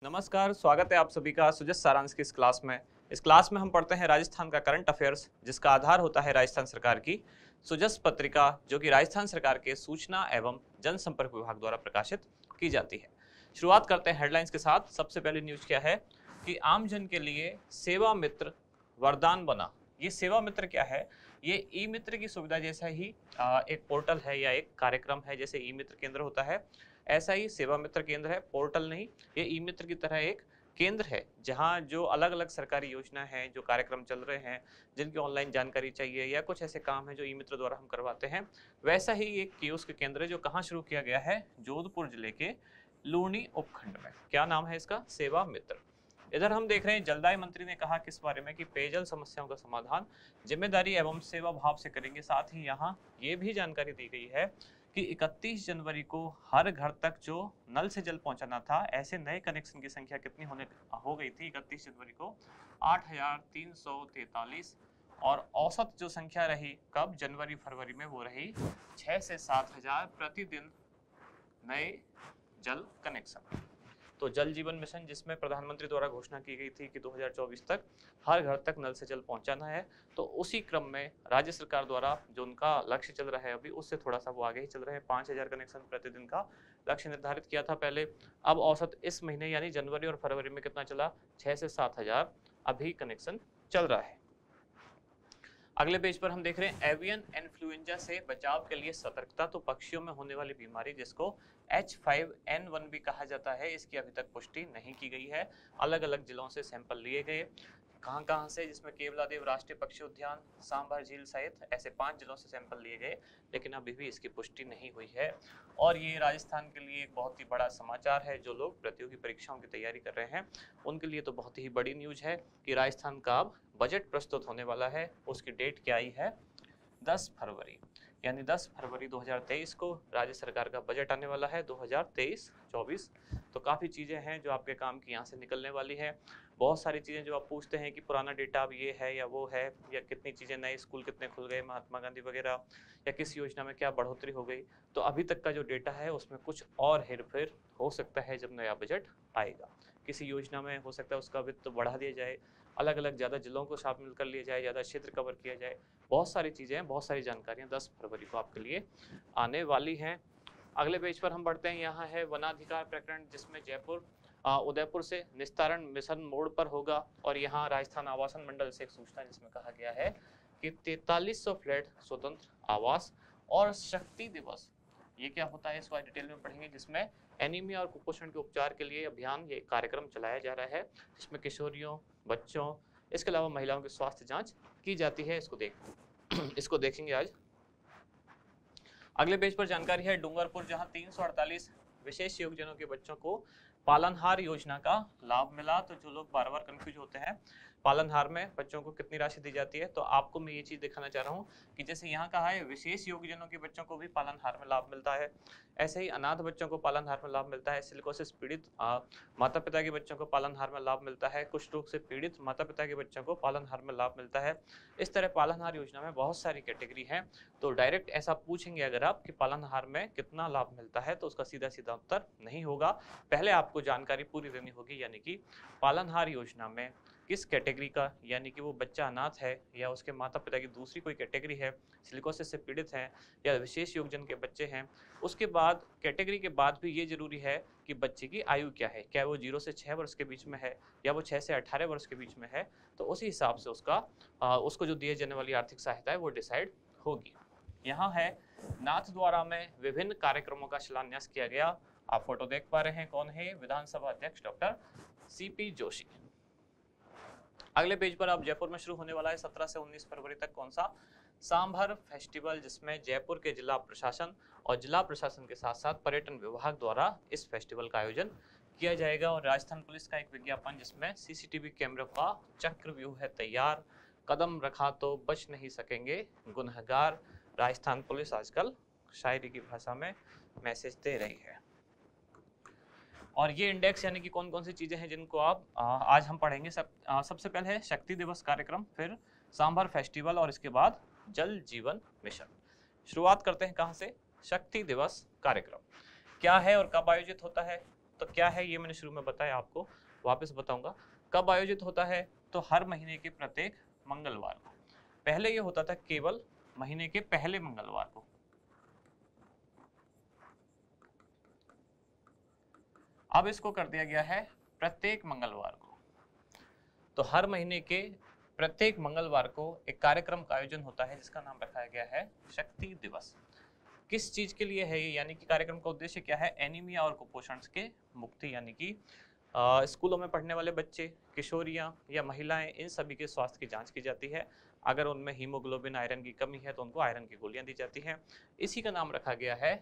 नमस्कार, स्वागत है आप सभी का सुजस सारांश की इस क्लास में। इस क्लास में हम पढ़ते हैं राजस्थान का करंट अफेयर्स, जिसका आधार होता है राजस्थान सरकार की सुजस पत्रिका, जो कि राजस्थान सरकार के सूचना एवं जनसंपर्क विभाग द्वारा प्रकाशित की जाती है। शुरुआत करते हैं हेडलाइंस के साथ। सबसे पहली न्यूज क्या है कि आम जन के लिए सेवा मित्र वरदान बना। ये सेवा मित्र क्या है? ये ई मित्र की सुविधा जैसा ही एक पोर्टल है या एक कार्यक्रम है। जैसे ई मित्र केंद्र होता है, ऐसा ही सेवा मित्र केंद्र है, पोर्टल नहीं। ये ई मित्र की तरह एक केंद्र है जहां जो अलग अलग सरकारी योजना है, जो कार्यक्रम चल रहे हैं, जिनकी ऑनलाइन जानकारी चाहिए या कुछ ऐसे काम है जो ई मित्र द्वारा हम करवाते हैं, वैसा ही एक कियोस्क केंद्र है जो कहाँ शुरू किया गया है? जोधपुर जिले के लूनी उपखंड में। क्या नाम है इसका? सेवा मित्र। इधर हम देख रहे हैं जलदाय मंत्री ने कहा किस बारे में कि पेयजल समस्याओं का समाधान जिम्मेदारी एवं सेवा भाव से करेंगे। साथ ही यहाँ ये भी जानकारी दी गई है कि 31 जनवरी को हर घर तक जो नल से जल पहुंचाना था, ऐसे नए कनेक्शन की संख्या कितनी हो गई थी 31 जनवरी को? 8,343। और औसत जो संख्या रही कब? जनवरी फरवरी में, वो रही 6 से 7,000 प्रतिदिन नए जल कनेक्शन। तो जल जीवन मिशन, जिसमें प्रधानमंत्री द्वारा घोषणा की गई थी कि 2024 तक हर घर तक नल से जल पहुंचाना है, तो उसी क्रम में राज्य सरकार द्वारा जो उनका लक्ष्य चल रहा है अभी, उससे थोड़ा सा वो आगे ही चल रहे हैं। 5,000 कनेक्शन प्रतिदिन का लक्ष्य निर्धारित किया था पहले। अब औसत इस महीने यानी जनवरी और फरवरी में कितना चला? 6 से 7,000 अभी कनेक्शन चल रहा है। अगले पेज पर हम देख रहे हैं एवियन इन्फ्लुएंजा से बचाव के लिए सतर्कता। तो पक्षियों में होने वाली बीमारी, जिसको H5N1 भी कहा जाता है, इसकी अभी तक पुष्टि नहीं की गई है। अलग अलग जिलों से सैंपल लिए गए। कहाँ से? जिसमें केवलादेव राष्ट्रीय पक्षी उद्यान, सांभर झील सहित ऐसे 5 जिलों से सैंपल लिए गए, लेकिन अभी भी इसकी पुष्टि नहीं हुई है। और ये राजस्थान के लिए एक बहुत ही बड़ा समाचार है। जो लोग प्रतियोगी परीक्षाओं की तैयारी कर रहे हैं, उनके लिए तो बहुत ही बड़ी न्यूज है कि राजस्थान का अब बजट प्रस्तुत होने वाला है। उसकी डेट क्या आई है? 10 फरवरी, यानी 10 फरवरी 2023 को राज्य सरकार का बजट आने वाला है 2023-24। तो काफ़ी चीज़ें हैं जो आपके काम की यहाँ से निकलने वाली है। बहुत सारी चीज़ें जो आप पूछते हैं कि पुराना डेटा अब ये है या वो है, या कितनी चीज़ें, नए स्कूल कितने खुल गए महात्मा गांधी वगैरह, या किस योजना में क्या बढ़ोतरी हो गई, तो अभी तक का जो डेटा है उसमें कुछ और हेरफेर हो सकता है जब नया बजट आएगा। किसी योजना में हो सकता है उसका वित्त बढ़ा दिया जाए, अलग अलग ज़्यादा जिलों को शामिल कर लिया जाए, ज़्यादा क्षेत्र कवर किया जाए। बहुत सारी चीज़ें हैं, बहुत सारी जानकारियाँ 10 फरवरी को आपके लिए आने वाली हैं। अगले पेज पर हम बढ़ते हैं। यहाँ है वनाधिकार प्रकरण, जिसमें जयपुर उदयपुर से निस्तारण मिशन मोड़ पर होगा। और यहाँ राजस्थान आवासन मंडल से एक सूचना जिसमें कहा गया है कि 4300 फ्लैट स्वतंत्र आवास। और शक्ति दिवस, ये क्या होता है इसको डिटेल में पढ़ेंगे, जिसमें एनीमिया और कुपोषण के उपचार के लिए अभियान, ये कार्यक्रम चलाया जा रहा है, जिसमें किशोरियों, बच्चों, इसके अलावा महिलाओं की स्वास्थ्य जांच की जाती है। इसको देखेंगे आज। अगले पेज पर जानकारी है डूंगरपुर, जहां 348 विशेष योग्यजनों के बच्चों को पालनहार योजना का लाभ मिला। तो जो लोग बार बार कंफ्यूज होते हैं पालनहार में बच्चों को कितनी राशि दी जाती है, तो आपको मैं ये चीज दिखाना चाह रहा हूँ कि जैसे यहाँ कहा है विशेष योग्यजनों के बच्चों को भी पालनहार में लाभ मिलता है, ऐसे ही अनाथ बच्चों को पालनहार में लाभ मिलता है। सिलिकोसिस पीड़ित माता पिता के बच्चों को पालनहार में लाभ मिलता है। कुष्ठ रोग से पीड़ित माता पिता के बच्चों को पालनहार में लाभ मिलता है। इस तरह पालनहार योजना में बहुत सारी कैटेगरी है। तो डायरेक्ट ऐसा पूछेंगे अगर आप कि पालनहार में कितना लाभ मिलता है, तो उसका सीधा सीधा उत्तर नहीं होगा। पहले आपको जानकारी पूरी देनी होगी, यानी कि पालनहार योजना में किस कैटेगरी का, यानी कि वो बच्चा अनाथ है या उसके माता पिता की दूसरी कोई कैटेगरी है, सिलिकोसिस से पीड़ित हैं या विशेष योगजन के बच्चे हैं। उसके बाद कैटेगरी के बाद भी ये जरूरी है कि बच्चे की आयु क्या है, क्या वो 0 से 6 वर्ष के बीच में है या वो 6 से 18 वर्ष के बीच में है। तो उसी हिसाब से उसको जो दिए जाने वाली आर्थिक सहायता है वो डिसाइड होगी। यहाँ है नाथद्वारा में विभिन्न कार्यक्रमों का शिलान्यास किया गया। आप फोटो देख पा रहे हैं, कौन है? विधानसभा अध्यक्ष डॉक्टर CP जोशी। अगले पेज पर अब जयपुर में शुरू होने वाला है 17 से 19 फरवरी तक कौन सा? सांभर फेस्टिवल, जिसमें जयपुर के जिला प्रशासन और जिला प्रशासन के साथ साथ पर्यटन विभाग द्वारा इस फेस्टिवल का आयोजन किया जाएगा। और राजस्थान पुलिस का एक विज्ञापन, जिसमें CCTV कैमरे का चक्रव्यूह है तैयार, कदम रखा तो बच नहीं सकेंगे गुनहगार। राजस्थान पुलिस आजकल शायरी की भाषा में मैसेज दे रही है। और ये इंडेक्स यानी कि कौन कौन सी चीजें हैं जिनको आप आज हम पढ़ेंगे। सबसे पहले है शक्ति दिवस कार्यक्रम, फिर सांभर फेस्टिवल और इसके बाद जल जीवन मिशन। शुरुआत करते हैं कहाँ से? शक्ति दिवस कार्यक्रम क्या है और कब आयोजित होता है? तो क्या है ये मैंने शुरू में बताया, आपको वापस बताऊंगा। कब आयोजित होता है? तो हर महीने के प्रत्येक मंगलवार को। पहले ये होता था केवल महीने के पहले मंगलवार को, अब इसको कर दिया गया है प्रत्येक मंगलवार को। तो हर महीने के प्रत्येक मंगलवार को एक कार्यक्रम का आयोजन होता है जिसका नाम रखा गया है शक्ति दिवस। किस चीज के लिए है ये, यानी कि कार्यक्रम का उद्देश्य क्या है? एनीमिया और कुपोषण के मुक्ति, यानी कि स्कूलों में पढ़ने वाले बच्चे, किशोरियां या महिलाएं, इन सभी के स्वास्थ्य की जांच की जाती है। अगर उनमें हीमोग्लोबिन आयरन की कमी है तो उनको आयरन की गोलियां दी जाती हैं। इसी का नाम रखा गया है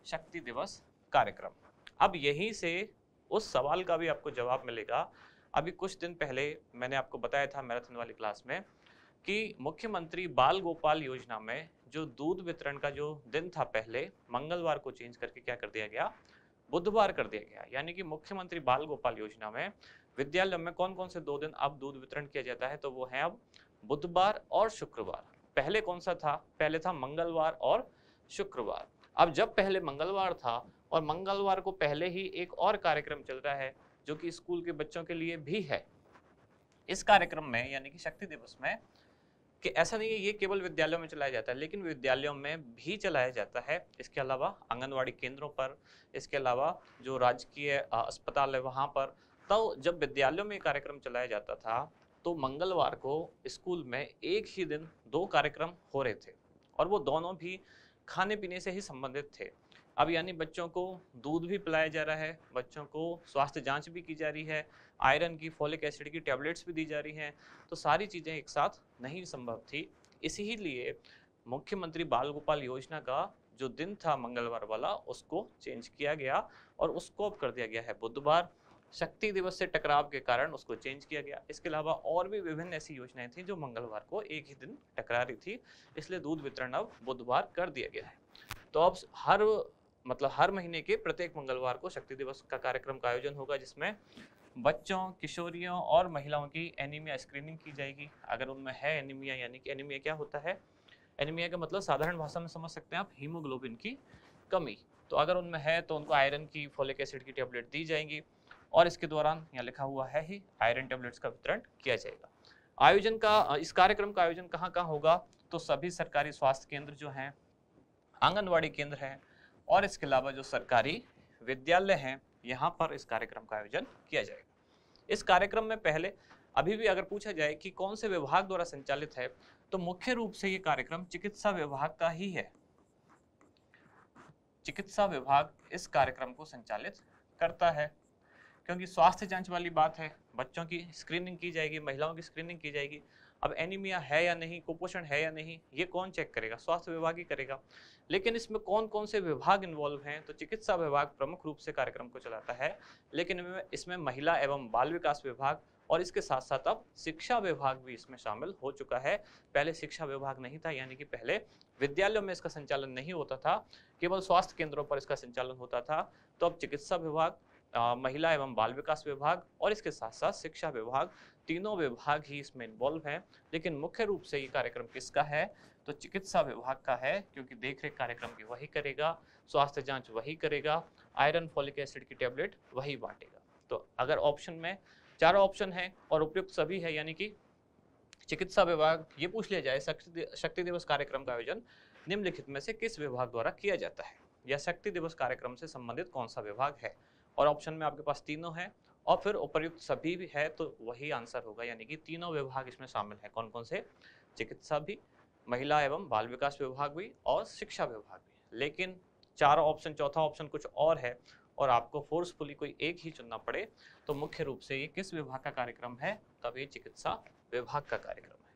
शक्ति दिवस कार्यक्रम। अब यहीं से उस सवाल का भी आपको जवाब मिलेगा। अभी कुछ दिन पहले मैंने आपको बताया था मैराथन वाली क्लास में कि मुख्यमंत्री बाल गोपाल योजना में जो दूध वितरण का जो दिन था पहले मंगलवार को चेंज करके क्या कर दिया गया? बुधवार कर दिया गया। यानी कि मुख्यमंत्री बाल गोपाल योजना में विद्यालयों में कौन कौन से 2 दिन अब दूध वितरण किया जाता है? तो वो है अब बुधवार और शुक्रवार। पहले कौन सा था? पहले था मंगलवार और शुक्रवार। अब जब पहले मंगलवार था और मंगलवार को पहले ही एक और कार्यक्रम चल रहा है जो कि स्कूल के बच्चों के लिए भी है। इस कार्यक्रम में यानी कि शक्ति दिवस में कि ऐसा नहीं है ये केवल विद्यालयों में चलाया जाता है, लेकिन विद्यालयों में भी चलाया जाता है। इसके अलावा आंगनवाड़ी केंद्रों पर, इसके अलावा जो राजकीय अस्पताल है वहाँ पर। तो जब विद्यालयों में कार्यक्रम चलाया जाता था तो मंगलवार को स्कूल में एक ही दिन 2 कार्यक्रम हो रहे थे और वो दोनों भी खाने पीने से ही संबंधित थे। अब यानी बच्चों को दूध भी पिलाया जा रहा है, बच्चों को स्वास्थ्य जांच भी की जा रही है, आयरन की, फोलिक एसिड की टैबलेट्स भी दी जा रही हैं। तो सारी चीज़ें एक साथ नहीं संभव थी। इसीलिए मुख्यमंत्री बाल गोपाल योजना का जो दिन था मंगलवार वाला उसको चेंज किया गया और उसको अब कर दिया गया है बुधवार। शक्ति दिवस से टकराव के कारण उसको चेंज किया गया। इसके अलावा और भी विभिन्न ऐसी योजनाएं थी जो मंगलवार को एक ही दिन टकरा रही थी, इसलिए दूध वितरण अब बुधवार कर दिया गया है। तो अब हर महीने के प्रत्येक मंगलवार को शक्ति दिवस का कार्यक्रम का आयोजन होगा जिसमें बच्चों, किशोरियों और महिलाओं की एनीमिया स्क्रीनिंग की जाएगी। अगर उनमें है एनीमिया, यानी कि एनीमिया क्या होता है? एनीमिया का मतलब साधारण भाषा में समझ सकते हैं आप, हीमोग्लोबिन की कमी। तो अगर उनमें है तो उनको आयरन की, फोलिक एसिड की टैबलेट दी जाएंगी और इसके दौरान यहाँ लिखा हुआ है ही आयरन टैबलेट्स का वितरण किया जाएगा। इस कार्यक्रम का आयोजन कहाँ कहाँ होगा? तो सभी सरकारी स्वास्थ्य केंद्र जो हैं, आंगनवाड़ी केंद्र हैं और इसके अलावा जो सरकारी विद्यालय हैं, यहाँ पर इस कार्यक्रम का आयोजन किया जाएगा। इस कार्यक्रम में पहले अभी भी अगर पूछा जाए कि कौन से विभाग द्वारा संचालित है तो मुख्य रूप से ये कार्यक्रम चिकित्सा विभाग का ही है। चिकित्सा विभाग इस कार्यक्रम को संचालित करता है क्योंकि स्वास्थ्य जांच वाली बात है, बच्चों की स्क्रीनिंग की जाएगी, महिलाओं की स्क्रीनिंग की जाएगी। अब एनीमिया है या नहीं, कुपोषण है या नहीं, ये कौन चेक करेगा? स्वास्थ्य विभाग ही करेगा। लेकिन इसमें कौन कौन से विभाग इन्वॉल्व हैं? तो चिकित्सा विभाग प्रमुख रूप से कार्यक्रम को चलाता है, लेकिन इसमें महिला एवं बाल विकास विभाग और इसके साथ साथ अब शिक्षा विभाग भी इसमें शामिल हो चुका है। पहले शिक्षा विभाग नहीं था, यानी कि पहले विद्यालयों में इसका संचालन नहीं होता था, केवल स्वास्थ्य केंद्रों पर इसका संचालन होता था। तो अब चिकित्सा विभाग, महिला एवं बाल विकास विभाग और इसके साथ साथ शिक्षा विभाग, तीनों विभाग ही इसमें इन्वॉल्व हैं। लेकिन मुख्य रूप से ये कार्यक्रम किसका है? तो चिकित्सा विभाग का है, क्योंकि देखरेख कार्यक्रम की वही करेगा, स्वास्थ्य जांच वही करेगा, आयरन, फोलिक एसिड की टैबलेट वही बांटेगा। तो अगर ऑप्शन में चारों ऑप्शन है और उपयुक्त सभी है, यानी कि चिकित्सा विभाग, ये पूछ लिया जाए शक्ति दिवस कार्यक्रम का आयोजन निम्नलिखित में से किस विभाग द्वारा किया जाता है, या शक्ति दिवस कार्यक्रम से संबंधित कौन सा विभाग है? और ऑप्शन में आपके पास तीनों है और फिर उपर्युक्त सभी भी है, तो वही आंसर होगा। यानी कि तीनों विभाग इसमें शामिल है। कौन कौन से? चिकित्सा भी, महिला एवं बाल विकास विभाग भी और शिक्षा विभाग भी। लेकिन चारों ऑप्शन, चौथा ऑप्शन कुछ और है और आपको फोर्सफुली कोई एक ही चुनना पड़े तो मुख्य रूप से ये किस विभाग का कार्यक्रम है? तब ये चिकित्सा विभाग का कार्यक्रम है।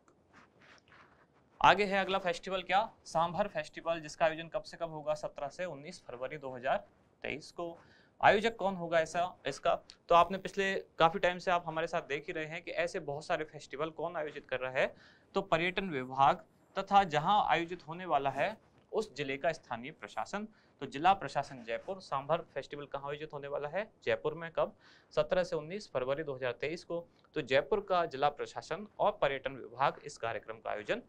आगे है अगला फेस्टिवल, क्या? सांभर फेस्टिवल, जिसका आयोजन कब से कब होगा? 17 से 19 फरवरी 2023 को। आयोजक कौन होगा इसका? तो आपने पिछले काफी टाइम से आप हमारे साथ देख ही रहे हैं कि ऐसे बहुत सारे फेस्टिवल कौन आयोजित कर रहा है? तो पर्यटन विभाग तथा जहां आयोजित होने वाला है उस जिले का स्थानीय प्रशासन। तो जिला प्रशासन जयपुर। सांभर फेस्टिवल कहाँ आयोजित होने वाला है? जयपुर में। कब? 17 से 19 फरवरी 2023 को। तो जयपुर का जिला प्रशासन और पर्यटन विभाग इस कार्यक्रम का आयोजन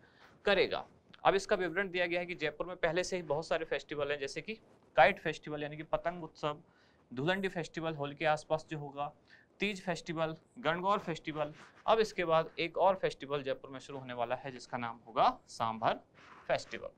करेगा। अब इसका विवरण दिया गया है कि जयपुर में पहले से ही बहुत सारे फेस्टिवल हैं, जैसे कि काइट फेस्टिवल यानी कि पतंग उत्सव, धुलंडी फेस्टिवल होली के आसपास जो होगा, तीज फेस्टिवल, गणगौर फेस्टिवल। अब इसके बाद एक और फेस्टिवल जयपुर में शुरू होने वाला है जिसका नाम होगा सांभर फेस्टिवल।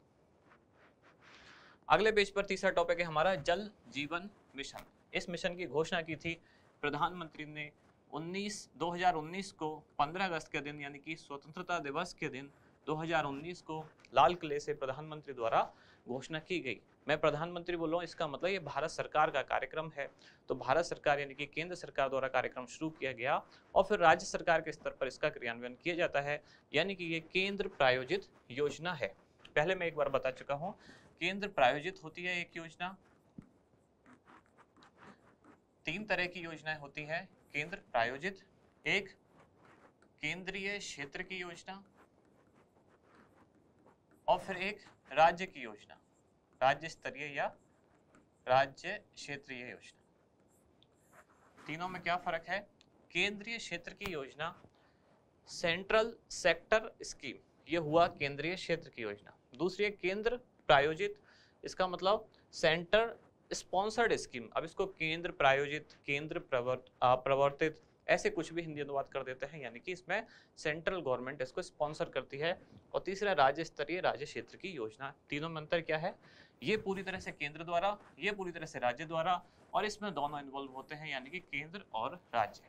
अगले पेज पर तीसरा टॉपिक है हमारा जल जीवन मिशन। इस मिशन की घोषणा की थी प्रधानमंत्री ने 2019 को 15 अगस्त के दिन यानी कि स्वतंत्रता दिवस के दिन 2019 को लाल किले से प्रधानमंत्री द्वारा घोषणा की गई। मैं प्रधानमंत्री बोल रहा हूँ, इसका मतलब ये भारत सरकार का कार्यक्रम है। तो भारत सरकार यानी कि केंद्र सरकार द्वारा कार्यक्रम शुरू किया गया और फिर राज्य सरकार के स्तर पर इसका क्रियान्वयन किया जाता है, यानी कि ये केंद्र प्रायोजित योजना है। पहले मैं एक बार बता चुका हूँ, केंद्र प्रायोजित होती है एक योजना। 3 तरह की योजनाएं होती है केंद्र प्रायोजित। एक केंद्रीय क्षेत्र की योजना और फिर एक राज्य की योजना, राज्य स्तरीय या राज्य क्षेत्रीय योजना। तीनों में क्या फर्क है? केंद्रीय क्षेत्र की योजना सेंट्रल सेक्टर स्कीम, ये हुआ केंद्रीय क्षेत्र की योजना। दूसरी है केंद्र प्रायोजित, इसका मतलब सेंटर स्पॉन्सर्ड स्कीम। अब इसको केंद्र प्रायोजित, केंद्र प्रवर्तित ऐसे कुछ भी हिंदी अनुवाद कर देते हैं, यानी कि इसमें सेंट्रल गवर्नमेंट इसको स्पॉन्सर करती है। और तीसरा राज्य स्तरीय राज्य क्षेत्र की योजना। तीनों में अंतर क्या है? ये पूरी तरह से केंद्र द्वारा, ये पूरी तरह से राज्य द्वारा, और इसमें दोनों इन्वॉल्व होते हैं, यानी कि केंद्र और राज्य।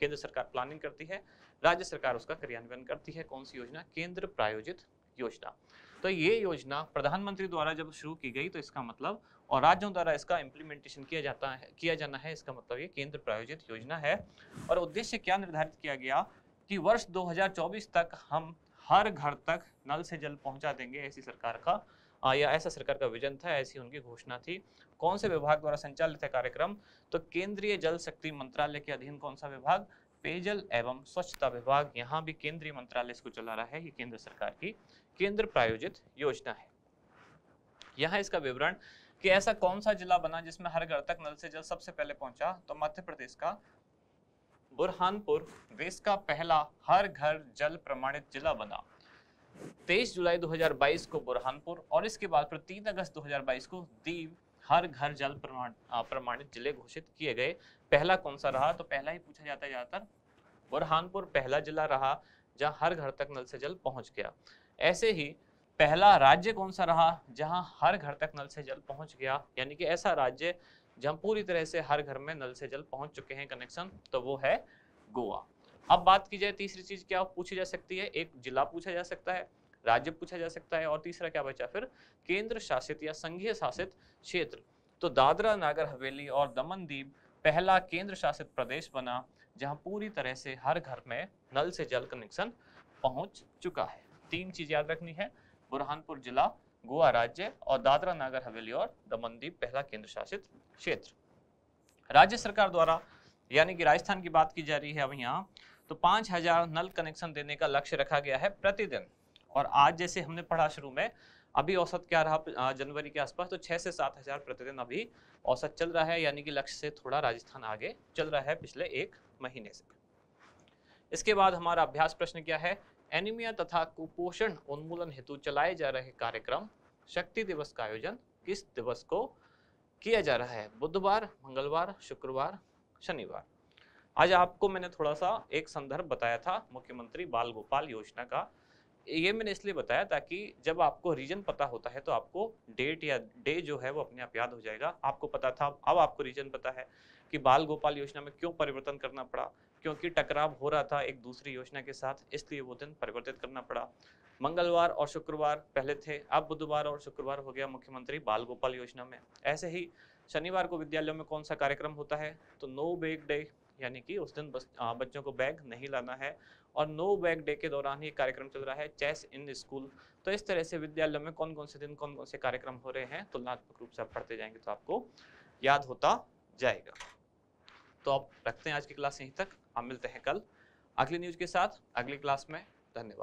केंद्र सरकार प्लानिंग करती है, राज्य सरकार उसका क्रियान्वयन करती है। कौन सी योजना? केंद्र प्रायोजित योजना। तो ये योजना प्रधानमंत्री द्वारा जब शुरू की गई तो इसका मतलब, और राज्यों द्वारा इसका इम्प्लीमेंटेशन किया जाना है, इसका मतलब ये केंद्र प्रायोजित योजना है। और उद्देश्य क्या निर्धारित किया गया कि वर्ष 2024 तक हम हर घर तक नल से जल पहुंचा देंगे, ऐसी सरकार का या ऐसा सरकार का विजन था, ऐसी उनकी घोषणा थी। कौन से विभाग द्वारा संचालित है कार्यक्रम? तो केंद्रीय जल शक्ति मंत्रालय के अधीन कौन सा विभाग? पेयजल एवं स्वच्छता विभाग। यहाँ भी केंद्रीय मंत्रालय इसको चला रहा है। ये केंद्र सरकार की केंद्र प्रायोजित योजना है। यहाँ इसका विवरण कि ऐसा कौन सा जिला बना जिसमें हर घर तक नल से जल सबसे पहले पहुंचा? तो मध्य प्रदेश का बुरहानपुर देश का पहला हर घर जल प्रमाणित जिला बना। 23 जुलाई 2022 को बुरहानपुर और इसके बाद फिर 3 अगस्त 2022 को दीव हर घर जल प्रमाणित जिले घोषित किए गए। पहला कौन सा रहा? तो पहला ही पूछा जाता है ज्यादातर। बुरहानपुर पहला जिला रहा जहां हर घर तक नल से जल पहुंच गया। ऐसे ही पहला राज्य कौन सा रहा जहां हर घर तक नल से जल पहुंच गया, यानी कि ऐसा राज्य जहां पूरी तरह से हर घर में नल से जल पहुंच चुके हैं कनेक्शन, तो वो है गोवा। अब बात की जाए तीसरी चीज क्या पूछी जा सकती है? एक जिला पूछा जा सकता है, राज्य पूछा जा सकता है, और तीसरा क्या बचा फिर? केंद्र शासित या संघीय शासित क्षेत्र। तो दादरा नागर हवेली और दमन दीव पहला केंद्र शासित प्रदेश बना जहां पूरी तरह से हर घर में नल से जल कनेक्शन पहुंच चुका है। 3 चीज याद रखनी है, बुरहानपुर जिला, गोवा राज्य और दादरा नागर हवेली और दमन दीव पहला केंद्र शासित क्षेत्र। राज्य सरकार द्वारा यानी कि राजस्थान की बात की जा रही है अब यहाँ, तो 5000 नल कनेक्शन देने का लक्ष्य रखा गया है प्रतिदिन। और आज जैसे हमने पढ़ा शुरू में, अभी औसत क्या रहा जनवरी के आसपास? तो 6 से 7 हजार प्रतिदिन अभी औसत चल रहा है, यानी कि लक्ष्य से थोड़ा राजस्थान आगे चल रहा है पिछले 1 महीने से। इसके बाद हमारा अभ्यास प्रश्न क्या है? एनीमिया तथा कुपोषण उन्मूलन हेतु चलाए जा रहे कार्यक्रम शक्ति दिवस का आयोजन किस दिवस को किया जा रहा है? बुधवार, मंगलवार, शुक्रवार, शनिवार। आज आपको मैंने थोड़ा सा एक संदर्भ बताया था मुख्यमंत्री बाल गोपाल योजना का। ये मैंने इसलिए बताया ताकि जब आपको रीजन पता होता है तो आपको डेट या डे जो है वो अपने आप याद हो जाएगा। आपको पता था, अब आपको रीजन पता है कि बाल गोपाल योजना में क्यों परिवर्तन करना पड़ा, क्योंकि टकराव हो रहा था एक दूसरी योजना के साथ, इसलिए वो दिन परिवर्तित करना पड़ा। मंगलवार और शुक्रवार पहले थे, अब बुधवार और शुक्रवार हो गया मुख्यमंत्री बाल गोपाल योजना में। ऐसे ही शनिवार को विद्यालयों में कौन सा कार्यक्रम होता है? तो नो बैग डे, यानी कि उस दिन बच्चों को बैग नहीं लाना है। और नो बैग डे के दौरान ही कार्यक्रम चल रहा है चेस इन स्कूल। तो इस तरह से विद्यालयों में कौन कौन से दिन कौन कौन से कार्यक्रम हो रहे हैं तुलनात्मक रूप से आप पढ़ते जाएंगे तो आपको याद होता जाएगा। तो अब रखते हैं आज की क्लास यहीं तक। हम मिलते हैं कल अगली न्यूज के साथ अगली क्लास में। धन्यवाद।